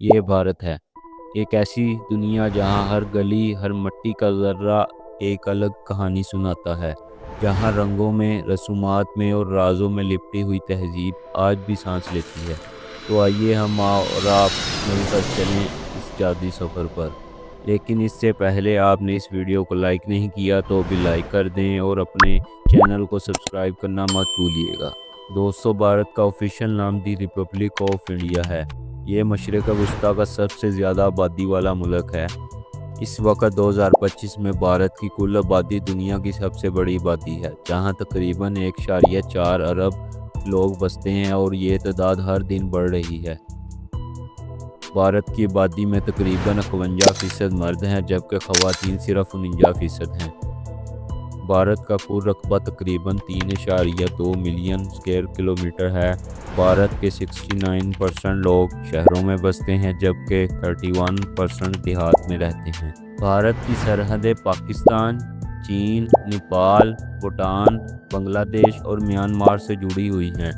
ये भारत है, एक ऐसी दुनिया जहाँ हर गली, हर मिट्टी का ज़र्रा एक अलग कहानी सुनाता है, जहाँ रंगों में, रसूमात में और राज़ों में लिपटी हुई तहज़ीब आज भी सांस लेती है। तो आइए हम और आप मिलकर चलें इस जादुई सफ़र पर। लेकिन इससे पहले आपने इस वीडियो को लाइक नहीं किया तो अभी लाइक कर दें और अपने चैनल को सब्सक्राइब करना मत भूलिएगा। दोस्तों, भारत का ऑफिशियल नाम दी रिपब्लिक ऑफ इंडिया है। ये मशरक़ वस्ती का सबसे ज़्यादा आबादी वाला मुल्क है। इस वक्त 2025 में भारत की कुल आबादी दुनिया की सबसे बड़ी आबादी है, जहां तकरीबन 1.4 अरब लोग बसते हैं और ये तादाद हर दिन बढ़ रही है। भारत की आबादी में तकरीबन 51% मर्द हैं, जबकि ख़वातीन सिर्फ 49% हैं। भारत का कुल रकबा तकरीबन 3.2 मिलियन स्क्वायर किलोमीटर है। भारत के 69% लोग शहरों में बसते हैं, जबकि 31% देहात में रहते हैं। भारत की सरहदें पाकिस्तान, चीन, नेपाल, भूटान, बांग्लादेश और म्यांमार से जुड़ी हुई हैं।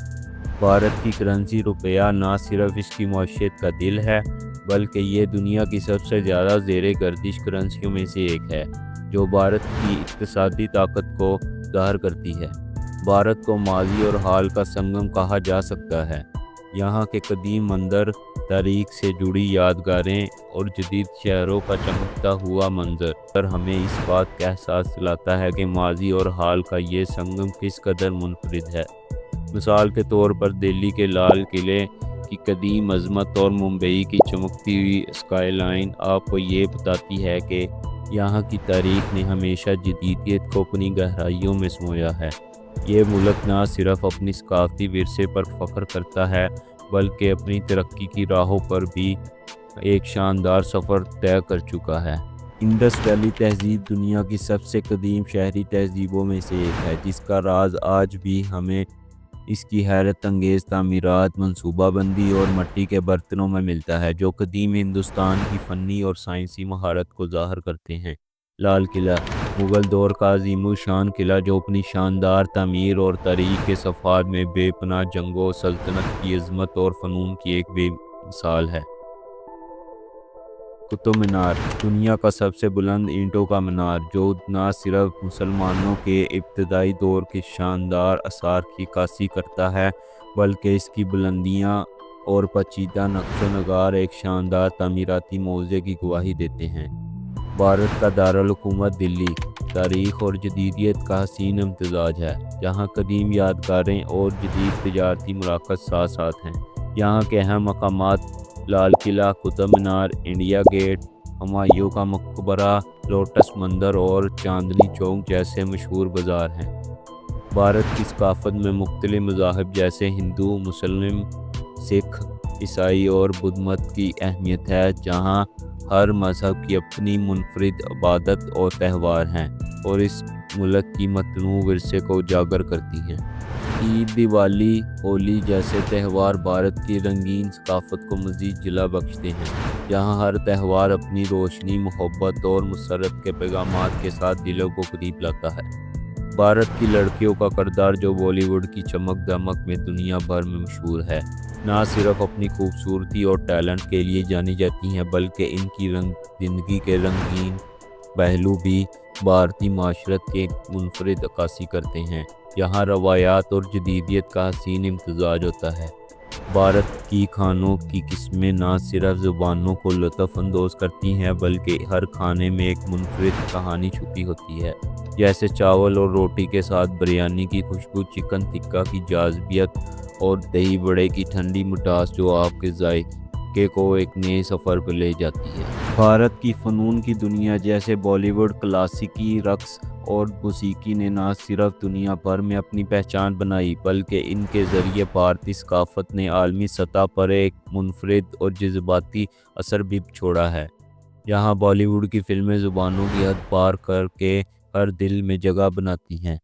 भारत की करेंसी रुपया न सिर्फ इसकी मईशत का दिल है, बल्कि ये दुनिया की सबसे ज़्यादा ज़ेर गर्दिश करेंसियों में से एक है, जो भारत की इक़्तिसादी ताकत को ज़ाहिर करती है। भारत को माज़ी और हाल का संगम कहा जा सकता है। यहाँ के कदीम मंदिर, तारीख से जुड़ी यादगारें और जदीद शहरों का चमकता हुआ मंजर हमें इस बात का एहसास दिलाता है कि माज़ी और हाल का ये संगम किस कदर मुनफरिद है। मिसाल के तौर पर दिल्ली के लाल किले की कदीम अज़मत और मुंबई की चमकती हुई स्काई लाइन आपको ये बताती है कि यहाँ की तारीख ने हमेशा जदीदियत को अपनी गहराइयों में समोया है। ये मुल्क न सिर्फ अपनी सकाफती विरसे पर फ़ख्र करता है, बल्कि अपनी तरक्की की राहों पर भी एक शानदार सफ़र तय कर चुका है। इंडस वैली तहज़ीब दुनिया की सबसे कदीम शहरी तहज़ीबों में से एक है, जिसका राज आज भी हमें इसकी हैरत अंगेज़ तामीरात, मनसूबाबंदी और मिट्टी के बर्तनों में मिलता है, जो कदीम हिंदुस्तान की फ़नी और साइंसी महारत को ज़ाहिर करते हैं। लाल किला, मुग़ल दौर का अज़ीमुशान किला, जो अपनी शानदार तामीर और तारीख़ के सफ़ाद में बेपनाह जंगों, सल्तनत की अज़मत और फ़नून की एक बेमिसाल है। कुतुब मीनार, दुनिया का सबसे बुलंद ईंटों का मीनार, जो न सिर्फ मुसलमानों के इब्तदाई दौर के शानदार आसार की अक्कासी करता है, बल्कि इसकी बुलंदियाँ और पेचीदा नक्शो नगार एक शानदार तामीराती मौज़े की गवाही देते हैं। भारत का दारुल हुकूमत दिल्ली, तारीख़ और जदीदियत का हसीन इम्तिज़ाज है, जहाँ कदीम यादगारें और जदीद तजारती मराकज़ साथ साथ हैं। यहाँ के अहम मकामात लाल किला, कुतुब मीनार, इंडिया गेट, हुमायूं का मकबरा, लोटस मंदिर और चांदनी चौक जैसे मशहूर बाज़ार हैं। भारत की सकाफ़त में मुख्तलिफ़ मज़ाहिब जैसे हिंदू, मुस्लिम, सिख, ईसाई और बुद्ध मत की अहमियत है, जहाँ हर मज़हब की अपनी मुनफरिद इबादत और त्यौहार हैं और इस मुल्क की मतनूअ विरसे को उजागर करती हैं। ईद, दिवाली, होली जैसे त्यौहार भारत की रंगीन सकाफ़त को मज़ीद जिला बख्शते हैं, जहाँ हर त्यौहार अपनी रोशनी, मोहब्बत और मसरत के पैगामात के साथ दिलों को करीब लाता है। भारत की लड़कियों का किरदार, जो बॉलीवुड की चमक दमक में दुनिया भर में मशहूर है, न सिर्फ अपनी खूबसूरती और टैलेंट के लिए जानी जाती हैं, बल्कि इनकी ज़िंदगी के रंगीन पहलू भी भारतीय माशरत के मुनफरिद अक्कासी करते हैं। यहाँ रवायात और जदीदियत का हसीन इम्तिज़ाज होता है। भारत की खानों की किस्में न सिर्फ ज़ुबानों को लुत्फ़ अंदोज़ करती हैं, बल्कि हर खाने में एक मुनफरिद कहानी छुपी होती है। जैसे चावल और रोटी के साथ बिरयानी की खुशबू, चिकन टिक्का की जाज़बियत और दही बड़े की ठंडी मिठास, जो आपके जायके को एक नए सफ़र पर ले जाती है। भारत की फ़नून की दुनिया जैसे बॉलीवुड, क्लासिकी, रक्स और मौसीकी ने न सिर्फ दुनिया भर में अपनी पहचान बनाई, बल्कि इनके ज़रिए भारतीय सकाफ़त ने आलमी सतह पर एक मुनफरिद और जज़्बाती असर भी छोड़ा है। यहाँ बॉलीवुड की फ़िल्में ज़ुबानों की हद पार करके हर दिल में जगह बनाती हैं।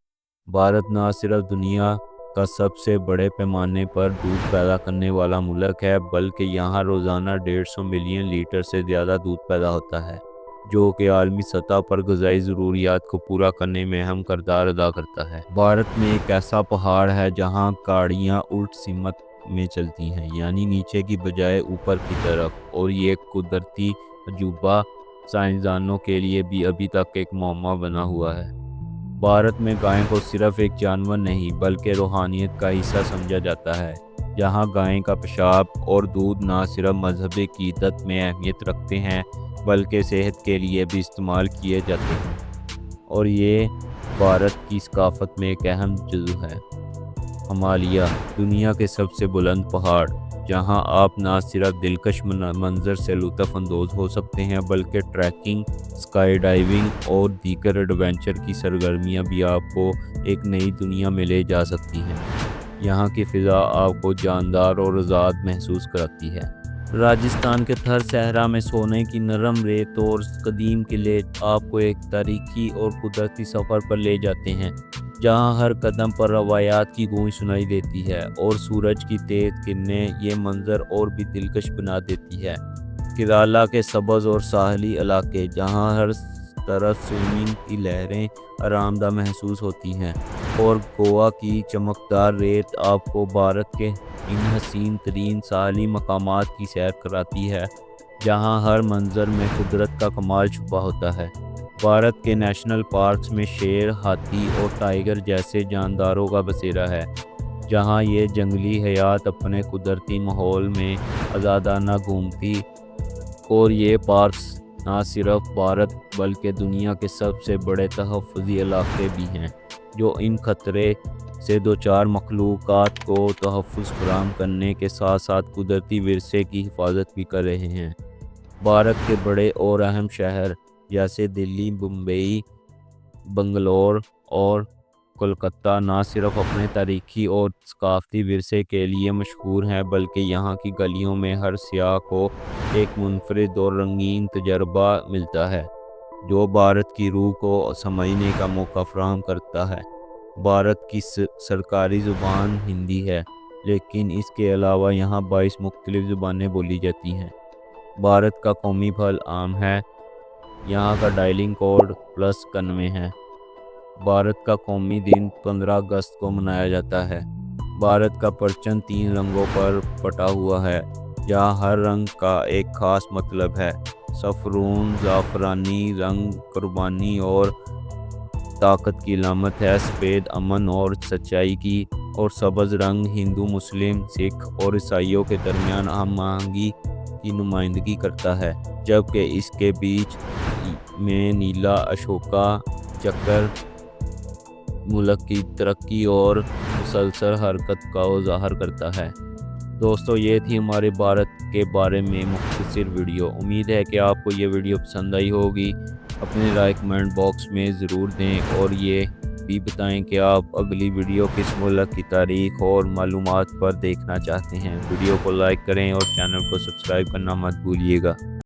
भारत न सिर्फ दुनिया का सबसे बड़े पैमाने पर दूध पैदा करने वाला मुल्क है, बल्कि यहाँ रोज़ाना 150 मिलियन लीटर से ज़्यादा दूध पैदा होता है, जो कि आलमी सतह पर ग़िज़ाई ज़रूरियात को पूरा करने में अहम किरदार अदा करता है। भारत में एक ऐसा पहाड़ है जहाँ गाड़ियाँ उल्ट सिमत میں چلتی ہیں، یعنی نیچے کی بجائے اوپر کی طرف، اور یہ قدرتی عجوبہ سائنسدانوں کے لیے بھی ابھی تک ایک معمہ بنا ہوا ہے۔ بھارت میں گائے کو صرف ایک جانور نہیں بلکہ روحانیت کا حصہ سمجھا جاتا ہے، جہاں گائے کا پیشاب اور دودھ نہ صرف مذہبی عقیدت میں اہمیت رکھتے ہیں بلکہ صحت کے لیے بھی استعمال کیے جاتے ہیں، اور یہ بھارت کی ثقافت میں ایک اہم جزو ہے۔ ہمالیہ، دنیا کے سب سے بلند پہاڑ، جہاں آپ نہ صرف دلکش منظر سے لطف اندوز ہو سکتے ہیں بلکہ ٹریکنگ، اسکائی ڈائیونگ اور دیگر ایڈونچر کی سرگرمیاں بھی آپ کو ایک نئی دنیا میں لے جا سکتی ہیں۔ یہاں کی فضا آپ کو جاندار اور آزاد محسوس کراتی ہے۔ راجستھان کے تھر صحرا میں سونے کی نرم ریت اور قدیم قلعے آپ کو ایک تاریخی اور قدرتی سفر پر لے جاتے ہیں، جہاں ہر قدم پر روایات کی گونج سنائی دیتی ہے اور سورج کی تیز کرنیں یہ منظر اور بھی دلکش بنا دیتی ہے۔ کیرالہ کے سبز اور ساحلی علاقے، جہاں ہر طرف سوئمنگ کی لہریں آرام دہ محسوس ہوتی ہیں، اور گوا کی چمکدار ریت آپ کو بھارت کے ان حسین ترین ساحلی مقامات کی سیر کراتی ہے، جہاں ہر منظر میں قدرت کا کمال چھپا ہوتا ہے۔ بھارت کے نیشنل پارکس میں شیر، ہاتھی اور ٹائیگر جیسے جانداروں کا بسیرا ہے، جہاں یہ جنگلی حیات اپنے قدرتی ماحول میں آزادانہ گھومتی، اور یہ پارکس نہ صرف بھارت بلکہ دنیا کے سب سے بڑے تحفظی علاقے بھی ہیں، جو ان خطرے سے دوچار مخلوقات کو تحفظ فراہم کرنے کے ساتھ ساتھ قدرتی ورثے کی حفاظت بھی کر رہے ہیں۔ بھارت کے بڑے اور اہم شہر جیسے دلی، ممبئی، بنگلور اور کولکتہ نہ صرف اپنے تاریخی اور ثقافتی ورثے کے لیے مشہور ہیں بلکہ یہاں کی گلیوں میں ہر سیاح کو ایک منفرد اور رنگین تجربہ ملتا ہے، جو بھارت کی روح کو سمجھنے کا موقع فراہم کرتا ہے۔ بھارت کی سرکاری زبان ہندی ہے، لیکن اس کے علاوہ یہاں 22 مختلف زبانیں بولی جاتی ہیں۔ بھارت کا قومی پھل آم ہے، یہاں کا ڈائلنگ کوڈ +91 ہے۔ بھارت کا قومی دن 15 اگست کو منایا جاتا ہے۔ بھارت کا پرچم 3 رنگوں پر بٹا ہوا ہے، جہاں ہر رنگ کا ایک خاص مطلب ہے۔ سفرون زعفرانی رنگ قربانی اور طاقت کی علامت ہے، سفید امن اور سچائی کی، اور سبز رنگ ہندو، مسلم، سکھ اور عیسائیوں کے درمیان ہم آہنگی کی نمائندگی کرتا ہے، جبکہ اس کے بیچ میں نیلا اشوکا چکر ملک کی ترقی اور مسلسل حرکت کو ظاہر کرتا ہے۔ دوستو، یہ تھی ہمارے بھارت کے بارے میں مختصر ویڈیو۔ امید ہے کہ آپ کو یہ ویڈیو پسند آئی ہوگی۔ اپنے رائے کمنٹ باکس میں ضرور دیں، اور یہ بھی بتائیں کہ آپ اگلی ویڈیو کس ملک کی تاریخ اور معلومات پر دیکھنا چاہتے ہیں۔ ویڈیو کو لائک کریں اور چینل کو سبسکرائب کرنا مت بھولیے گا۔